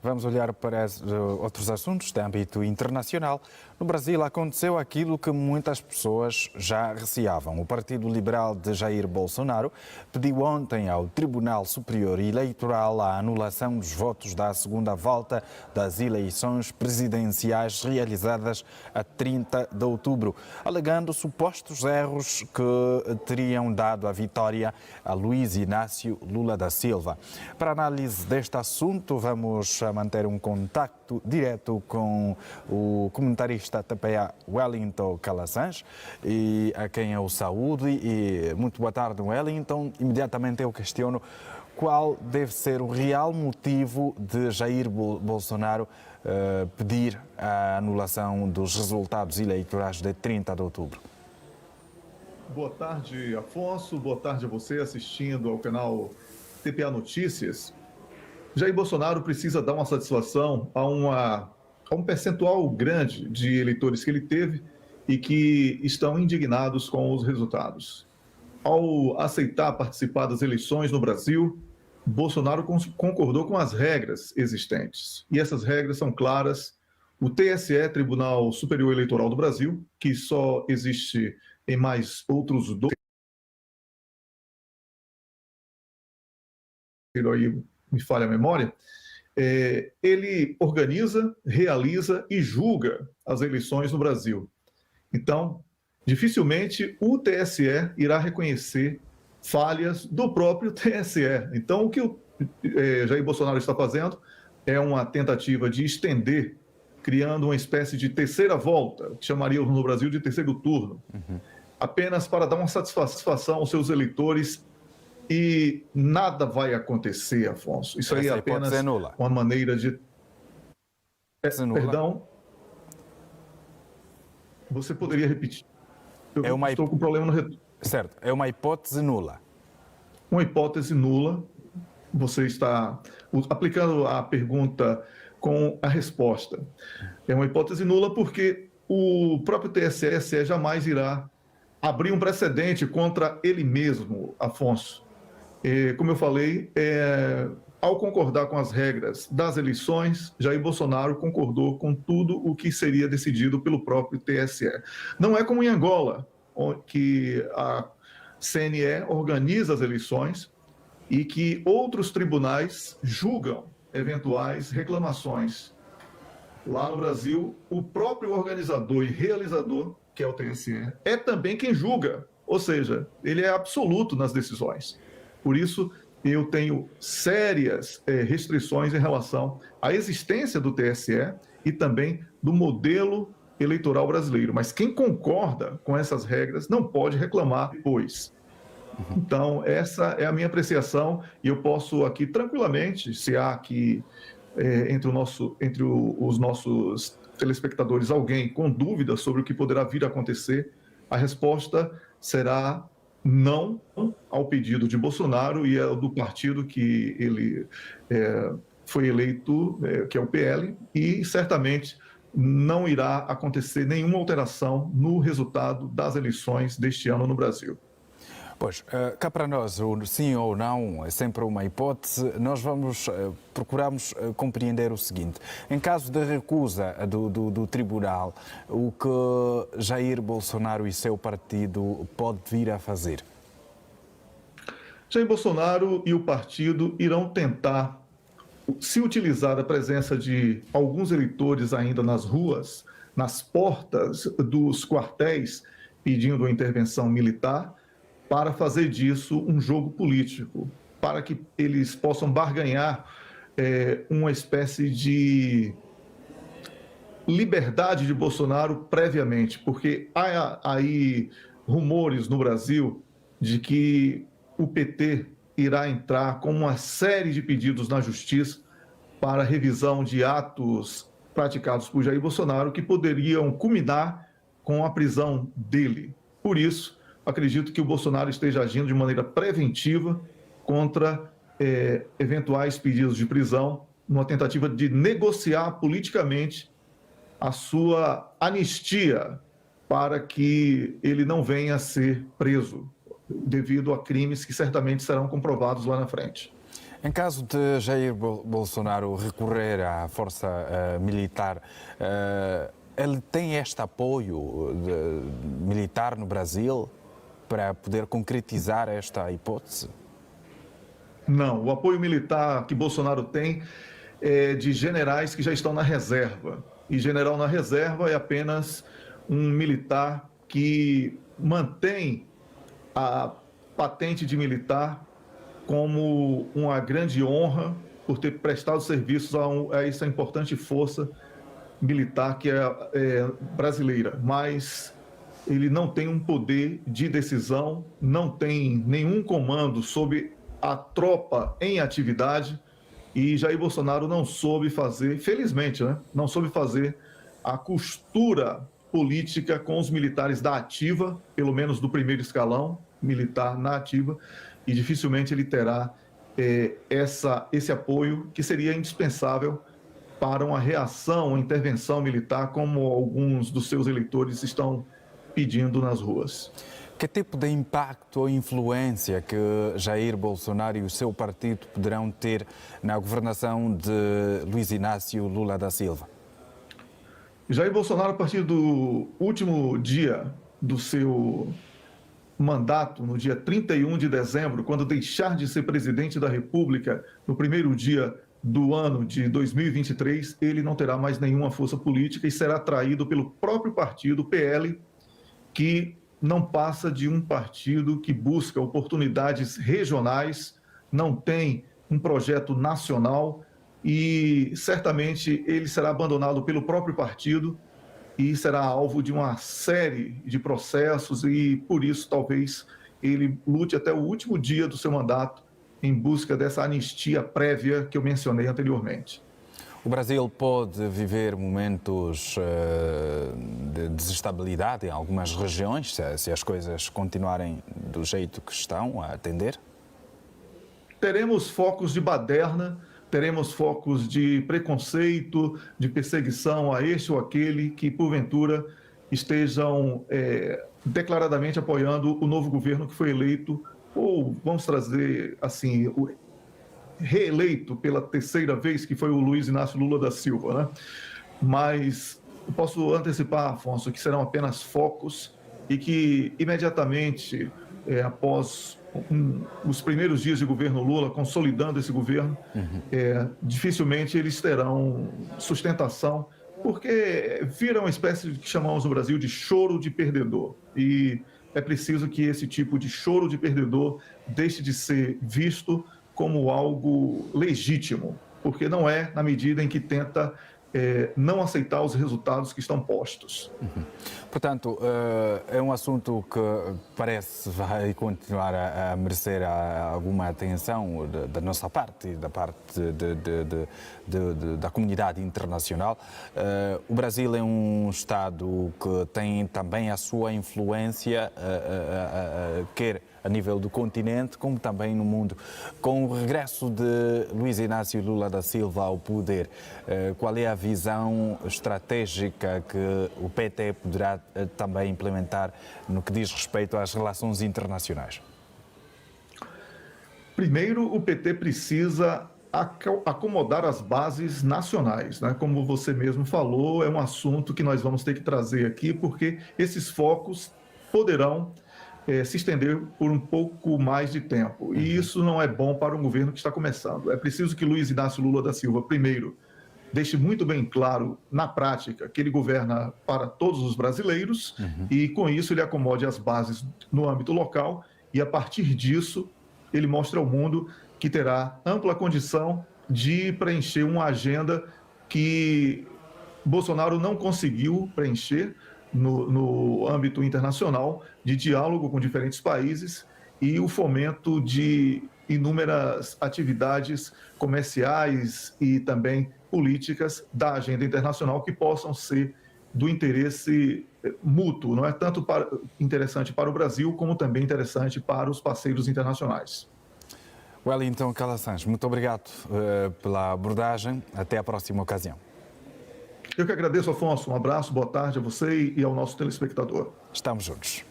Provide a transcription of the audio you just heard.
Vamos olhar para outros assuntos de âmbito internacional. No Brasil aconteceu aquilo que muitas pessoas já receavam. O Partido Liberal de Jair Bolsonaro pediu ontem ao Tribunal Superior Eleitoral a anulação dos votos da segunda volta das eleições presidenciais realizadas a 30 de outubro, alegando supostos erros que teriam dado a vitória a Luiz Inácio Lula da Silva. Para análise deste assunto, vamos manter um contacto direto com o comentarista TPA Wellington Calazans, e a quem eu saúdo. E muito boa tarde, Wellington. Imediatamente eu questiono qual deve ser o real motivo de Jair Bolsonaro pedir a anulação dos resultados eleitorais de 30 de outubro. Boa tarde, Afonso. Boa tarde a você assistindo ao canal TPA Notícias. Jair Bolsonaro precisa dar uma satisfação a um percentual grande de eleitores que ele teve e que estão indignados com os resultados. Ao aceitar participar das eleições no Brasil, Bolsonaro concordou com as regras existentes. E essas regras são claras. O TSE, Tribunal Superior Eleitoral do Brasil, que só existe em mais outros dois, aí me falha a memória, ele organiza, realiza e julga as eleições no Brasil. Então, dificilmente o TSE irá reconhecer falhas do próprio TSE. Então, o que o Jair Bolsonaro está fazendo é uma tentativa de estender, criando uma espécie de terceira volta, que chamaríamos no Brasil de terceiro turno, apenas para dar uma satisfação aos seus eleitores. E nada vai acontecer, Afonso. Isso aí é apenas uma maneira de... Perdão? Você poderia repetir? Eu estou com problema no retorno. Certo, é uma hipótese nula. Uma hipótese nula. Você está aplicando a pergunta com a resposta. É uma hipótese nula porque o próprio TSE jamais irá abrir um precedente contra ele mesmo, Afonso. Como eu falei, ao concordar com as regras das eleições, Jair Bolsonaro concordou com tudo o que seria decidido pelo próprio TSE. Não é como em Angola, que a CNE organiza as eleições e que outros tribunais julgam eventuais reclamações. Lá no Brasil, o próprio organizador e realizador, que é o TSE, é também quem julga, ou seja, ele é absoluto nas decisões. Por isso, eu tenho sérias restrições em relação à existência do TSE e também do modelo eleitoral brasileiro. Mas quem concorda com essas regras não pode reclamar depois. Então, essa é a minha apreciação e eu posso aqui tranquilamente, se há aqui entre os nossos telespectadores alguém com dúvidas sobre o que poderá vir a acontecer, a resposta será não ao pedido de Bolsonaro e do partido que ele foi eleito, que é o PL, e certamente não irá acontecer nenhuma alteração no resultado das eleições deste ano no Brasil. Pois, cá para nós, o sim ou não é sempre uma hipótese. Nós procuramos compreender o seguinte: em caso de recusa do tribunal, o que Jair Bolsonaro e seu partido pode vir a fazer? Jair Bolsonaro e o partido irão tentar se utilizar da presença de alguns eleitores ainda nas ruas, nas portas dos quartéis, pedindo a intervenção militar, para fazer disso um jogo político, para que eles possam barganhar uma espécie de liberdade de Bolsonaro previamente, porque há aí rumores no Brasil de que o PT irá entrar com uma série de pedidos na Justiça para revisão de atos praticados por Jair Bolsonaro que poderiam culminar com a prisão dele. Por isso, acredito que o Bolsonaro esteja agindo de maneira preventiva contra eventuais pedidos de prisão, numa tentativa de negociar politicamente a sua anistia para que ele não venha a ser preso, devido a crimes que certamente serão comprovados lá na frente. Em caso de Jair Bolsonaro recorrer à força militar, ele tem este apoio militar no Brasil para poder concretizar esta hipótese? Não, o apoio militar que Bolsonaro tem é de generais que já estão na reserva. E general na reserva é apenas um militar que mantém a patente de militar como uma grande honra por ter prestado serviços a essa importante força militar que é brasileira. Mas ele não tem um poder de decisão, não tem nenhum comando sobre a tropa em atividade, e Jair Bolsonaro não soube fazer, felizmente, né, não soube fazer a costura política com os militares da ativa, pelo menos do primeiro escalão militar na ativa, e dificilmente ele terá esse apoio que seria indispensável para uma reação, uma intervenção militar, como alguns dos seus eleitores estão pedindo nas ruas. Que tipo de impacto ou influência que Jair Bolsonaro e o seu partido poderão ter na governação de Luiz Inácio Lula da Silva? Jair Bolsonaro, a partir do último dia do seu mandato, no dia 31 de dezembro, quando deixar de ser presidente da República, no primeiro dia do ano de 2023, ele não terá mais nenhuma força política e será traído pelo próprio partido, PL, que não passa de um partido que busca oportunidades regionais, não tem um projeto nacional e certamente ele será abandonado pelo próprio partido e será alvo de uma série de processos e por isso talvez ele lute até o último dia do seu mandato em busca dessa anistia prévia que eu mencionei anteriormente. O Brasil pode viver momentos de desestabilidade em algumas regiões, se as coisas continuarem do jeito que estão a atender? Teremos focos de baderna, teremos focos de preconceito, de perseguição a este ou aquele que, porventura, estejam declaradamente apoiando o novo governo que foi eleito, ou vamos trazer assim, reeleito pela terceira vez, que foi o Luiz Inácio Lula da Silva, né? Mas eu posso antecipar, Afonso, que serão apenas focos e que imediatamente após os primeiros dias de governo Lula, consolidando esse governo, dificilmente eles terão sustentação, porque vira uma espécie de que chamamos no Brasil de choro de perdedor. E é preciso que esse tipo de choro de perdedor deixe de ser visto como algo legítimo, porque não é na medida em que tenta não aceitar os resultados que estão postos. Portanto, é um assunto que parece vai continuar a merecer alguma atenção da nossa parte, da parte da comunidade internacional. O Brasil é um Estado que tem também a sua influência, quer a nível do continente, como também no mundo. Com o regresso de Luiz Inácio Lula da Silva ao poder, qual é a visão estratégica que o PT poderá também implementar no que diz respeito às relações internacionais? Primeiro, o PT precisa acomodar as bases nacionais, né? Como você mesmo falou, é um assunto que nós vamos ter que trazer aqui, porque esses focos poderão se estender por um pouco mais de tempo. E isso não é bom para um governo que está começando. É preciso que Luiz Inácio Lula da Silva, primeiro, deixe muito bem claro, na prática, que ele governa para todos os brasileiros e, com isso, ele acomode as bases no âmbito local e, a partir disso, ele mostra ao mundo que terá ampla condição de preencher uma agenda que Bolsonaro não conseguiu preencher no âmbito internacional, de diálogo com diferentes países e o fomento de inúmeras atividades comerciais e também políticas da agenda internacional que possam ser do interesse mútuo, não é tanto interessante para o Brasil, como também interessante para os parceiros internacionais. Wellington Calazans, muito obrigado pela abordagem. Até a próxima ocasião. Eu que agradeço, Afonso. Um abraço, boa tarde a você e ao nosso telespectador. Estamos juntos.